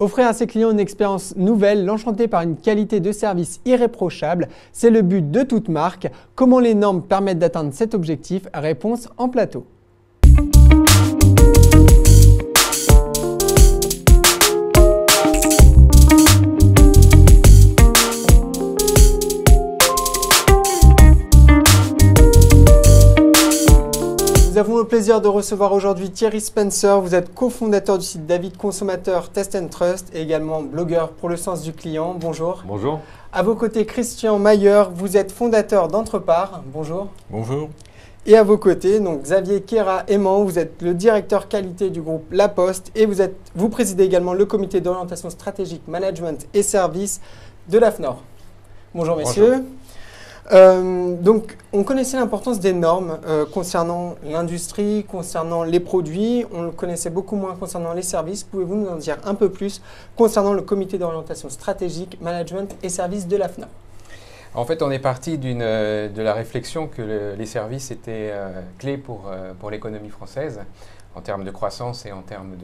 Offrir à ses clients une expérience nouvelle, l'enchanter par une qualité de service irréprochable, c'est le but de toute marque. Comment les normes permettent d'atteindre cet objectif? Réponse en plateau. Nous avons le plaisir de recevoir aujourd'hui Thierry Spencer. Vous êtes cofondateur du site David Consommateur Test & Trust et également blogueur pour le sens du client. Bonjour. Bonjour. À vos côtés, Christian Mayer. Vous êtes fondateur d'Entrepart. Bonjour. Bonjour. Et à vos côtés, donc Xavier Kera-Aimant. Vous êtes le directeur qualité du groupe La Poste et vous présidez également le comité d'orientation stratégique, management et services de l'AFNOR. Bonjour messieurs. Bonjour. Donc, on connaissait l'importance des normes concernant l'industrie, concernant les produits. On le connaissait beaucoup moins concernant les services. Pouvez-vous nous en dire un peu plus concernant le comité d'orientation stratégique, management et services de l'AFNOR? En fait, on est parti de la réflexion que les services étaient clés pour l'économie française en termes de croissance et en termes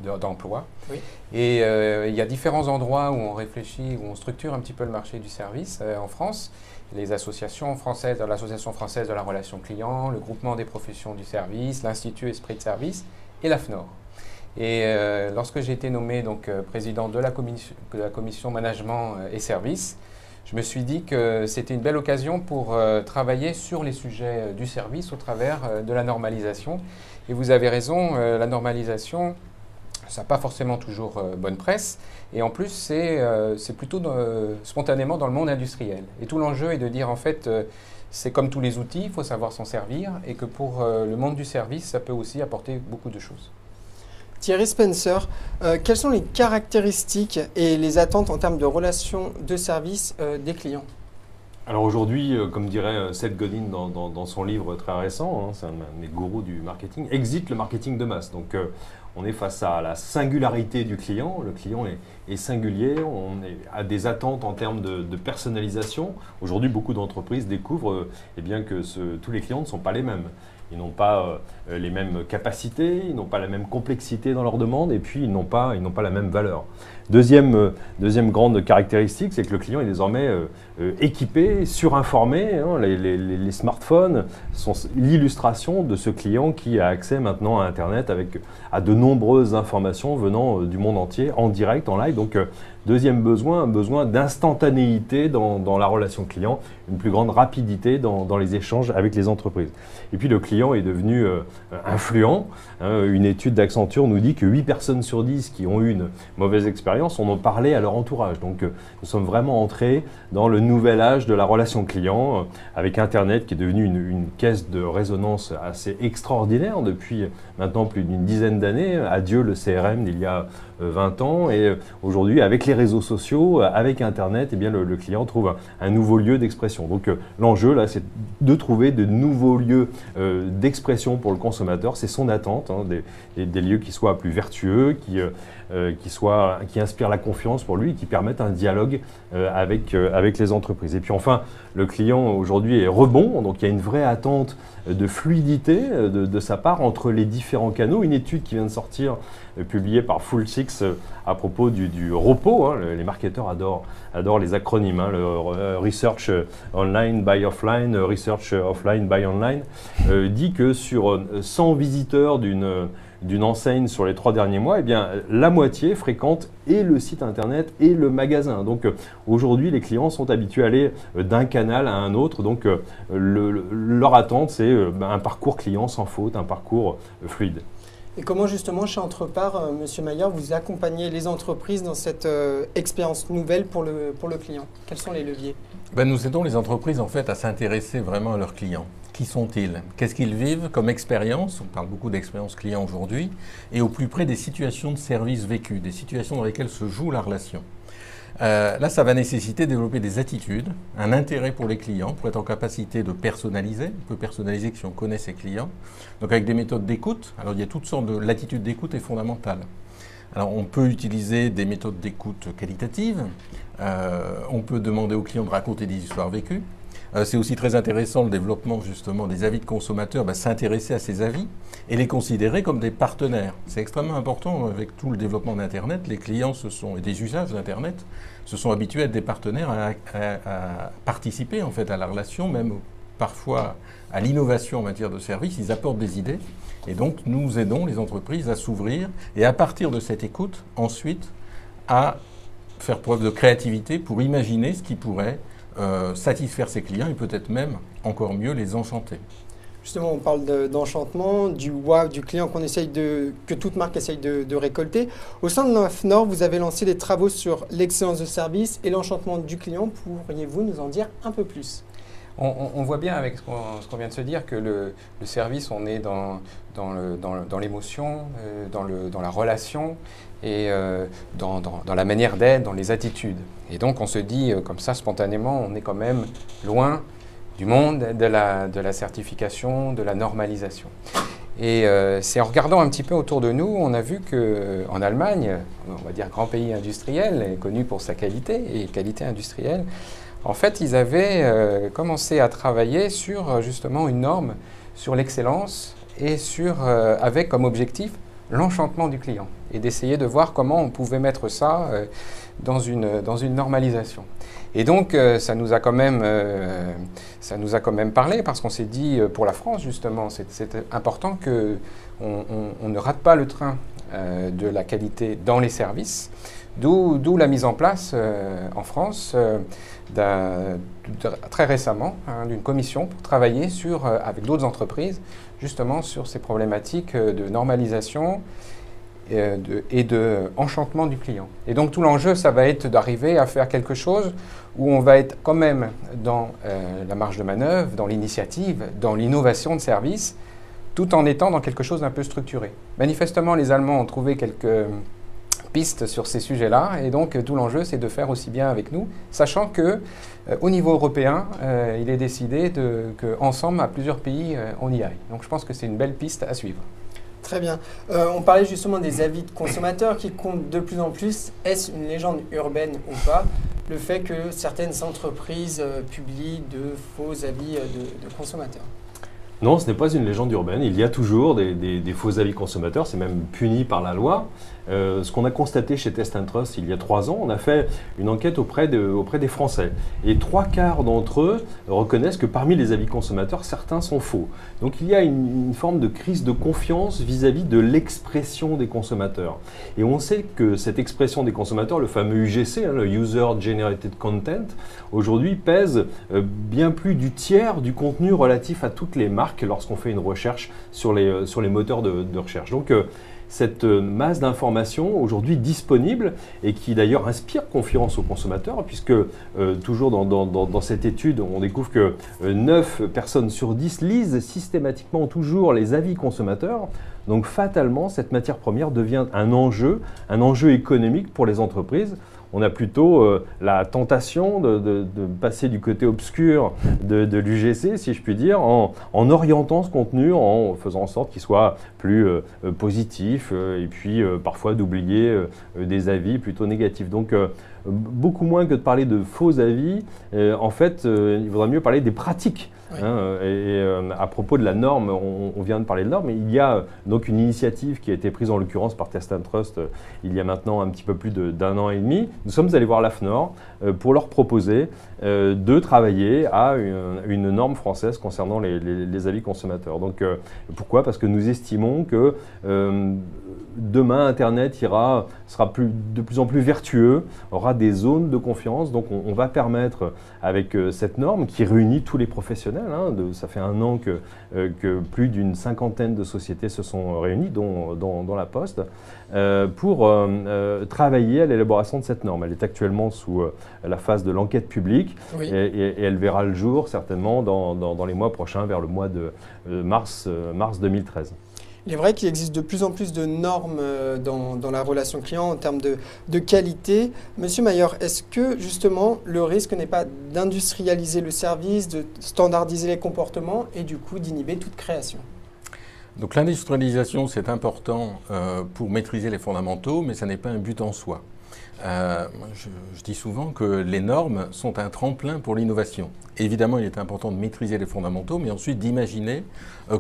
d'emploi. Oui. Et il y a différents endroits où on réfléchit, où on structure un petit peu le marché du service en France. Les associations françaises, l'Association française de la relation client, le groupement des professions du service, l'Institut Esprit de service et l'AFNOR. Et lorsque j'ai été nommé donc, président de la commission management et services, je me suis dit que c'était une belle occasion pour travailler sur les sujets du service au travers de la normalisation. Et vous avez raison, la normalisation, ça n'a pas forcément toujours bonne presse. Et en plus, c'est plutôt spontanément dans le monde industriel. Et tout l'enjeu est de dire, en fait, c'est comme tous les outils, il faut savoir s'en servir. Et que pour le monde du service, ça peut aussi apporter beaucoup de choses. Thierry Spencer, quelles sont les caractéristiques et les attentes en termes de relations de service des clients? Alors aujourd'hui, comme dirait Seth Godin dans son livre très récent, c'est un de mes gourous du marketing, exit le marketing de masse. Donc on est face à la singularité du client. Le client est singulier, on a des attentes en termes de personnalisation. Aujourd'hui, beaucoup d'entreprises découvrent eh bien, que tous les clients ne sont pas les mêmes. Ils n'ont pas les mêmes capacités, ils n'ont pas la même complexité dans leurs demandes et puis ils n'ont pas la même valeur. Deuxième grande caractéristique, c'est que le client est désormais équipé, surinformé. Hein. Les smartphones sont l'illustration de ce client qui a accès maintenant à Internet à de nombreuses informations venant du monde entier, en direct, en live. Donc, deuxième besoin, un besoin d'instantanéité dans la relation client, une plus grande rapidité dans les échanges avec les entreprises. Et puis le client est devenu influent. Une étude d'Accenture nous dit que 8 personnes sur 10 qui ont eu une mauvaise expérience en ont parlé à leur entourage. Donc nous sommes vraiment entrés dans le nouvel âge de la relation client avec Internet qui est devenu une caisse de résonance assez extraordinaire depuis maintenant plus d'une dizaine d'années. Adieu le CRM d'il y a 20 ans et aujourd'hui avec les réseaux sociaux, avec Internet, eh bien, le client trouve un nouveau lieu d'expression. Donc l'enjeu là, c'est de trouver de nouveaux lieux d'expression pour le consommateur. C'est son attente, hein, des lieux qui soient plus vertueux, qui inspirent la confiance pour lui, qui permettent un dialogue avec les entreprises. Et puis enfin, le client aujourd'hui est rebond, donc il y a une vraie attente de fluidité de sa part entre les différents canaux. Une étude qui vient de sortir, publiée par Full Six à propos du ROPO, hein, les marketeurs adorent les acronymes, hein, le Research Online by Offline, Research Offline by Online, dit que sur 100 visiteurs d'une enseigne sur les 3 derniers mois, eh bien, la moitié fréquente et le site internet et le magasin. Donc aujourd'hui, les clients sont habitués à aller d'un canal à un autre. Donc leur attente, c'est un parcours client sans faute, un parcours fluide. Et comment justement chez Entrepart, Monsieur Mayer, vous accompagnez les entreprises dans cette expérience nouvelle pour le client? Quels sont les leviers? Nous aidons les entreprises en fait à s'intéresser vraiment à leurs clients. Qui sont-ils? Qu'est-ce qu'ils vivent comme expérience? On parle beaucoup d'expérience client aujourd'hui. Et au plus près des situations de service vécues, des situations dans lesquelles se joue la relation. Là, ça va nécessiter de développer des attitudes, un intérêt pour les clients, pour être en capacité de personnaliser. On peut personnaliser que si on connaît ses clients. Donc avec des méthodes d'écoute. Alors il y a toutes sortes de... L'attitude d'écoute est fondamentale. Alors on peut utiliser des méthodes d'écoute qualitatives. On peut demander aux clients de raconter des histoires vécues. C'est aussi très intéressant le développement justement des avis de consommateurs, s'intéresser à ces avis et les considérer comme des partenaires. C'est extrêmement important avec tout le développement d'Internet. Les clients et des usages d'Internet se sont habitués à être des partenaires, à participer en fait à la relation, même parfois à l'innovation en matière de services. Ils apportent des idées et donc nous aidons les entreprises à s'ouvrir et à partir de cette écoute, ensuite, à faire preuve de créativité pour imaginer ce qui pourrait satisfaire ses clients et peut-être même, encore mieux, les enchanter. Justement, on parle d'enchantement, du wow du client que toute marque essaye de récolter. Au sein de l'AFNOR, vous avez lancé des travaux sur l'excellence de service et l'enchantement du client. Pourriez-vous nous en dire un peu plus ? On voit bien avec ce qu'on vient de se dire que le service, on est dans l'émotion, dans la relation et dans la manière d'être, dans les attitudes. Et donc on se dit comme ça spontanément, on est quand même loin du monde de la certification, de la normalisation. Et c'est en regardant un petit peu autour de nous, on a vu qu'en Allemagne, on va dire grand pays industriel, connu pour sa qualité et qualité industrielle, en fait, ils avaient commencé à travailler sur justement une norme sur l'excellence et avec comme objectif l'enchantement du client et d'essayer de voir comment on pouvait mettre ça dans une normalisation. Et donc, ça nous a quand même parlé parce qu'on s'est dit, pour la France justement, c'est important qu'on ne rate pas le train de la qualité dans les services, d'où la mise en place en France très récemment d'une commission pour travailler avec d'autres entreprises justement sur ces problématiques de normalisation et de enchantement du client. Et donc tout l'enjeu, ça va être d'arriver à faire quelque chose où on va être quand même dans la marge de manœuvre, dans l'initiative, dans l'innovation de service, tout en étant dans quelque chose d'un peu structuré. Manifestement, les Allemands ont trouvé quelques pistes sur ces sujets-là, et donc tout l'enjeu, c'est de faire aussi bien avec nous, sachant que au niveau européen, il est décidé qu'ensemble, à plusieurs pays, on y aille. Donc je pense que c'est une belle piste à suivre. Très bien. On parlait justement des avis de consommateurs qui comptent de plus en plus. Est-ce une légende urbaine ou pas, le fait que certaines entreprises publient de faux avis de consommateurs ? Non, ce n'est pas une légende urbaine. Il y a toujours des faux avis consommateurs. C'est même puni par la loi. Ce qu'on a constaté chez Test & Trust il y a 3 ans, on a fait une enquête auprès des Français. Et 3/4 d'entre eux reconnaissent que parmi les avis consommateurs, certains sont faux. Donc il y a une forme de crise de confiance vis-à-vis de l'expression des consommateurs. Et on sait que cette expression des consommateurs, le fameux UGC, le User Generated Content, aujourd'hui pèse bien plus du tiers du contenu relatif à toutes les marques lorsqu'on fait une recherche sur les moteurs de recherche. Donc cette masse d'informations aujourd'hui disponible et qui d'ailleurs inspire confiance aux consommateurs puisque toujours dans cette étude, on découvre que 9 personnes sur 10 lisent systématiquement toujours les avis consommateurs. Donc fatalement, cette matière première devient un enjeu économique pour les entreprises. On a plutôt la tentation de passer du côté obscur de l'UGC, si je puis dire, en orientant ce contenu, en faisant en sorte qu'il soit plus positif et puis parfois d'oublier des avis plutôt négatifs. Donc beaucoup moins que de parler de faux avis, en fait, il vaudrait mieux parler des pratiques. Oui. À propos de la norme, on vient de parler de norme, mais il y a donc une initiative qui a été prise en l'occurrence par Test & Trust il y a maintenant un petit peu plus d'1 an et demi. Nous sommes allés voir l'AFNOR pour leur proposer de travailler à une norme française concernant les avis consommateurs. Donc pourquoi ? Parce que nous estimons que demain, Internet sera de plus en plus vertueux, aura des zones de confiance. Donc on va permettre, avec cette norme qui réunit tous les professionnels, ça fait 1 an que plus d'une 50aine de sociétés se sont réunies, dont la Poste, pour travailler à l'élaboration de cette norme. Elle est actuellement sous la phase de l'enquête publique, oui. et elle verra le jour certainement dans les mois prochains, vers le mois de mars 2013. Il est vrai qu'il existe de plus en plus de normes dans la relation client en termes de qualité. Monsieur Mayer, est-ce que justement le risque n'est pas d'industrialiser le service, de standardiser les comportements et du coup d'inhiber toute création ? Donc l'industrialisation, c'est important pour maîtriser les fondamentaux, mais ça n'est pas un but en soi. Je dis souvent que les normes sont un tremplin pour l'innovation. Évidemment, il est important de maîtriser les fondamentaux, mais ensuite d'imaginer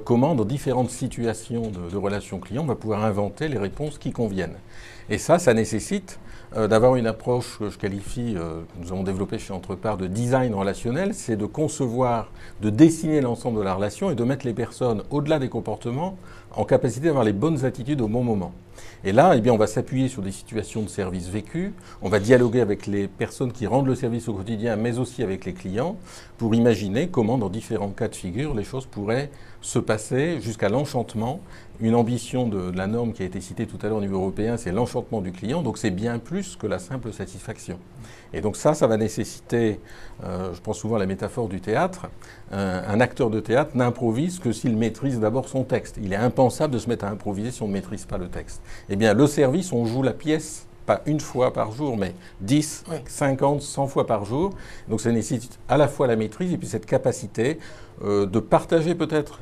comment, dans différentes situations de relations clients, on va pouvoir inventer les réponses qui conviennent. Et ça nécessite d'avoir une approche que je qualifie, que nous avons développée chez Entrepart, de design relationnel. C'est de concevoir, de dessiner l'ensemble de la relation et de mettre les personnes, au-delà des comportements, en capacité d'avoir les bonnes attitudes au bon moment. Et là, eh bien, on va s'appuyer sur des situations de service vécues, on va dialoguer avec les personnes qui rendent le service au quotidien, mais aussi avec les clients, pour imaginer comment, dans différents cas de figure, les choses pourraient se passer jusqu'à l'enchantement. Une ambition de la norme qui a été citée tout à l'heure au niveau européen, c'est l'enchantement du client, donc c'est bien plus que la simple satisfaction. Et donc ça va nécessiter, je prends souvent la métaphore du théâtre, un acteur de théâtre n'improvise que s'il maîtrise d'abord son texte. Il est impensable de se mettre à improviser si on ne maîtrise pas le texte. Eh bien, le service, on joue la pièce, pas une fois par jour, mais 10, 50, 100 fois par jour. Donc ça nécessite à la fois la maîtrise et puis cette capacité de partager peut-être,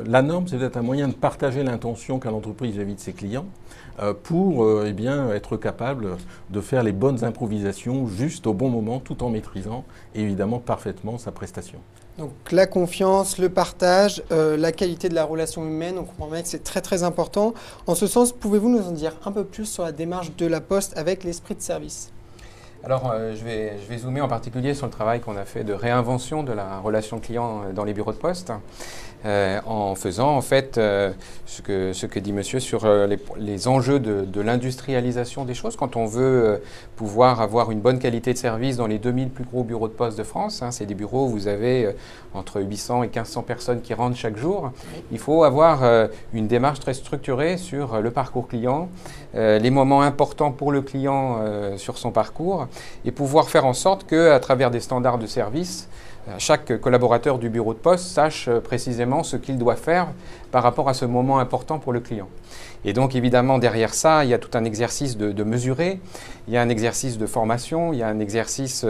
la norme, c'est peut-être un moyen de partager l'intention qu'a l'entreprise vis-à-vis de ses clients pour eh bien, être capable de faire les bonnes improvisations juste au bon moment tout en maîtrisant évidemment parfaitement sa prestation. Donc la confiance, le partage, la qualité de la relation humaine, on comprend bien que c'est très très important. En ce sens, pouvez-vous nous en dire un peu plus sur la démarche de la Poste avec l'esprit de service ? Alors, je vais zoomer en particulier sur le travail qu'on a fait de réinvention de la relation client dans les bureaux de poste, en faisant en fait ce que dit monsieur sur les enjeux de l'industrialisation des choses. Quand on veut pouvoir avoir une bonne qualité de service dans les 2000 plus gros bureaux de poste de France, c'est des bureaux où vous avez entre 800 et 1500 personnes qui rentrent chaque jour, il faut avoir une démarche très structurée sur le parcours client, les moments importants pour le client sur son parcours, et pouvoir faire en sorte qu'à travers des standards de service, chaque collaborateur du bureau de poste sache précisément ce qu'il doit faire par rapport à ce moment important pour le client. Et donc évidemment derrière ça, il y a tout un exercice de mesurer, il y a un exercice de formation, il y a un exercice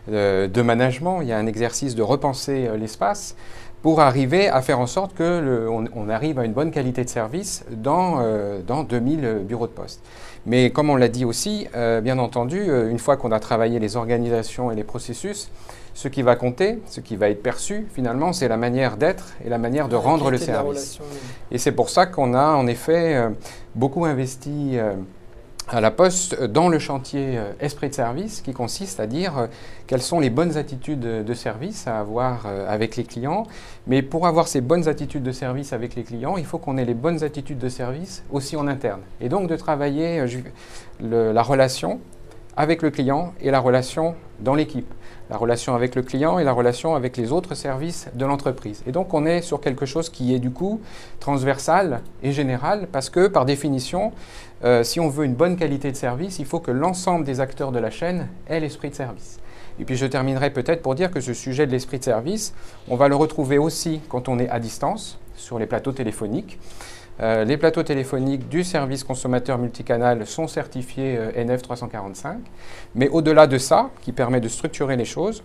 de management, il y a un exercice de repenser l'espace pour arriver à faire en sorte qu'on arrive à une bonne qualité de service dans 2000 bureaux de poste. Mais comme on l'a dit aussi, bien entendu, une fois qu'on a travaillé les organisations et les processus, ce qui va compter, ce qui va être perçu finalement, c'est la manière d'être et la manière de rendre le service. Et c'est pour ça qu'on a en effet beaucoup investi à la Poste dans le chantier Esprit de service, qui consiste à dire quelles sont les bonnes attitudes de service à avoir avec les clients. Mais pour avoir ces bonnes attitudes de service avec les clients, il faut qu'on ait les bonnes attitudes de service aussi en interne. Et donc de travailler la relation avec le client et la relation dans l'équipe. La relation avec le client et la relation avec les autres services de l'entreprise. Et donc on est sur quelque chose qui est du coup transversal et général parce que par définition, si on veut une bonne qualité de service, il faut que l'ensemble des acteurs de la chaîne aient l'esprit de service. Et puis je terminerai peut-être pour dire que ce sujet de l'esprit de service, on va le retrouver aussi quand on est à distance, sur les plateaux téléphoniques. Les plateaux téléphoniques du service consommateur multicanal sont certifiés NF 345. Mais au-delà de ça, qui permet de structurer les choses,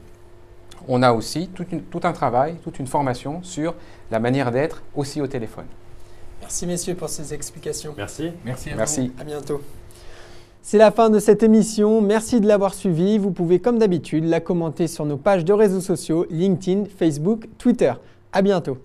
on a aussi tout un travail, toute une formation sur la manière d'être aussi au téléphone. Merci messieurs pour ces explications. Merci. Merci. À bientôt. C'est la fin de cette émission. Merci de l'avoir suivie. Vous pouvez comme d'habitude la commenter sur nos pages de réseaux sociaux, LinkedIn, Facebook, Twitter. À bientôt.